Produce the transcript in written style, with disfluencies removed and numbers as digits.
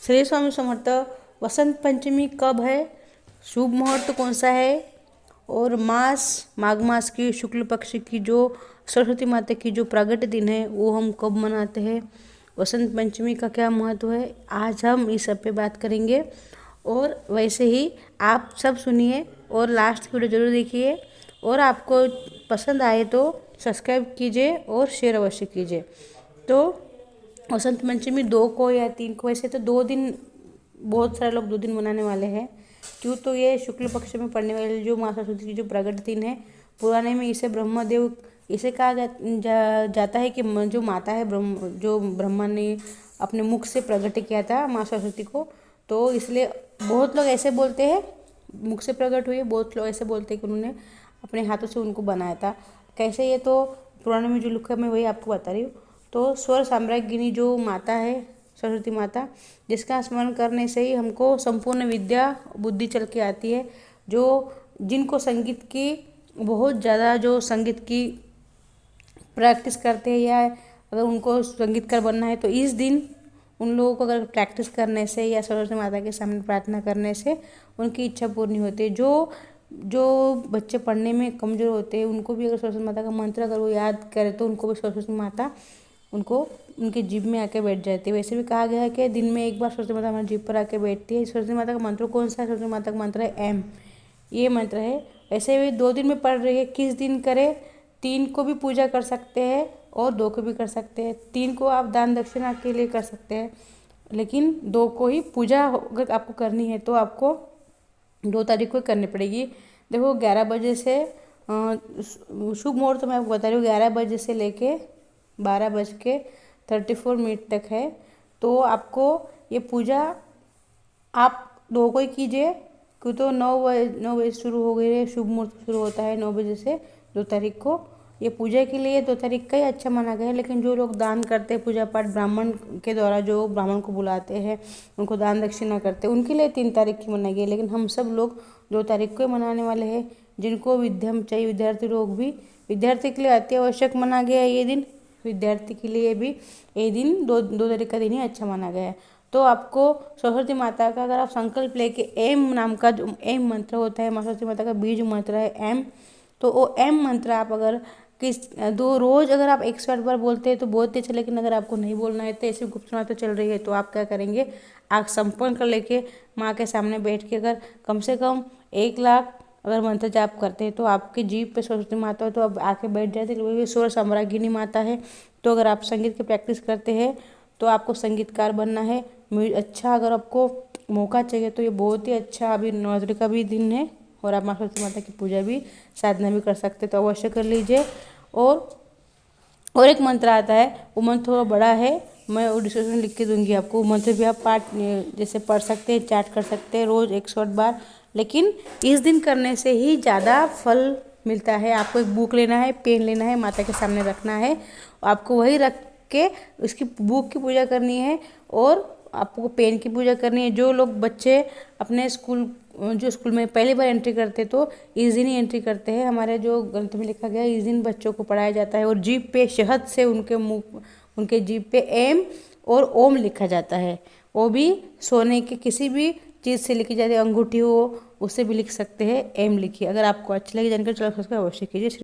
श्री स्वामी समर्थ। वसंत पंचमी कब है, शुभ मुहूर्त कौन सा है, और माघ मास की शुक्ल पक्ष की जो सरस्वती माता की जो प्रगट दिन है वो हम कब मनाते हैं, वसंत पंचमी का क्या महत्व है, आज हम इस सब पे बात करेंगे। और वैसे ही आप सब सुनिए और लास्ट की वीडियो जरूर देखिए, और आपको पसंद आए तो सब्सक्राइब कीजिए और शेयर अवश्य कीजिए। तो वसंत पंचमी 2 को या 3 को, वैसे तो 2 दिन, बहुत सारे लोग 2 दिन मनाने वाले हैं। क्यों, तो ये शुक्ल पक्ष में पड़ने वाले जो माँ सरस्वती की जो प्रगट दिन है, पुराने में इसे ब्रह्मदेव इसे कहा जाता है कि जो माता है जो ब्रह्मा ने अपने मुख से प्रकट किया था माँ सरस्वती को, तो इसलिए बहुत लोग ऐसे बोलते हैं मुख से प्रकट हुई, बहुत लोग ऐसे बोलते हैं कि उन्होंने अपने हाथों से उनको बनाया था। कैसे, ये तो पुराने में जो लिखा है मैं वही आपको बता रही हूँ। तो स्वर साम्राज्ञिनी जो माता है सरस्वती माता, जिसका स्मरण करने से ही हमको संपूर्ण विद्या बुद्धि चल के आती है। जिनको संगीत की बहुत ज़्यादा, जो संगीत की प्रैक्टिस करते हैं या अगर उनको संगीतकार बनना है, तो इस दिन उन लोगों को अगर प्रैक्टिस करने से या सरस्वती माता के सामने प्रार्थना करने से उनकी इच्छा पूर्ण होती है। जो बच्चे पढ़ने में कमज़ोर होते हैं उनको भी अगर सरस्वती माता का मंत्र अगर वो याद करें तो उनको भी सरस्वती माता उनको उनके जीभ में आके बैठ जाती है। वैसे भी कहा गया है कि दिन में एक बार सरस्वती माता हमारी जीभ पर आके बैठती है। सरस्वती माता का मंत्र कौन सा है, सरस्वती माता का मंत्र है एम, ये मंत्र है। वैसे भी 2 दिन में पढ़ रही है, किस दिन करें, 3 को भी पूजा कर सकते हैं और 2 को भी कर सकते हैं। 3 को आप दान दक्षिणा के लिए कर सकते हैं, लेकिन 2 को ही पूजा अगर आपको करनी है तो आपको 2 तारीख को करनी पड़ेगी। देखो 11 बजे से शुभ मुहूर्त मैं आपको बता रही हूँ, 11 बजे से लेके 12:34 तक है। तो आपको ये पूजा आप 2 को ही कीजिए, क्यों तो 9 बजे शुरू हो गई है, शुभ मुहूर्त शुरू होता है 9 बजे से 2 तारीख को। ये पूजा के लिए 2 तारीख का ही अच्छा माना गया है, लेकिन जो लोग दान करते हैं पूजा पाठ ब्राह्मण के द्वारा, जो ब्राह्मण को बुलाते हैं उनको दान दक्षिणा करते हैं, उनके लिए 3 तारीख की मनाई गई। लेकिन हम सब लोग 2 तारीख को ही मनाने वाले हैं। जिनको विद्या चाहिए, विद्यार्थी लोग भी, विद्यार्थी के लिए अति आवश्यक माना गया है ये दिन। विद्यार्थी के लिए भी ये दिन 2 तारीख का दिन ही अच्छा माना गया है। तो आपको सरस्वती माता का अगर आप संकल्प लेके एम नाम का जो एम मंत्र होता है, माँ सरस्वती माता का बीज मंत्र है एम, तो वो एम मंत्र आप अगर रोज अगर आप 108 बार बोलते हैं तो बहुत अच्छा। लेकिन अगर आपको नहीं बोलना है तो ऐसे गुप्त तो चल रही है, तो आप क्या करेंगे, आँख संपन्न कर लेके माँ के सामने बैठ के अगर कम से कम 1 लाख अगर मंत्र जाप करते हैं तो आपकी जीभ पे सरस्वती माता हो तो अब आके बैठ जाते हैं। वही स्वर साम्राज्ञिनी माता है। तो अगर आप संगीत की प्रैक्टिस करते हैं तो आपको संगीतकार बनना है, अच्छा अगर आपको मौका चाहिए तो ये बहुत ही अच्छा अभी नवरात्रि का भी दिन है, और आप माँ सरस्वती माता की पूजा भी साधना भी कर सकते हैं, तो अवश्य कर लीजिए। और एक मंत्र आता है, वो मंत्र थोड़ा बड़ा है, मैं वो डिस्क्रिप्शन में लिख के दूंगी आपको। वो मंत्र भी आप पाठ जैसे पढ़ सकते हैं, चार्ट कर सकते हैं रोज़ 108 बार, लेकिन इस दिन करने से ही ज़्यादा फल मिलता है। आपको एक बुक लेना है, पेन लेना है, माता के सामने रखना है, आपको वही रख के उसकी बुक की पूजा करनी है और आपको पेन की पूजा करनी है। जो लोग बच्चे अपने स्कूल में पहली बार एंट्री करते तो इस दिन ही एंट्री करते हैं। हमारे जो ग्रंथ में लिखा गया इस दिन बच्चों को पढ़ाया जाता है, और जीभ पे शहद से उनके जीभ पे एम और ओम लिखा जाता है। वो भी सोने के किसी भी चीज़ से लिखी जाती है, अंगूठी हो उससे भी लिख सकते हैं, एम लिखिए। अगर आपको अच्छी लगी जानकारी चलो सब्सक्राइब अवश्य कीजिए।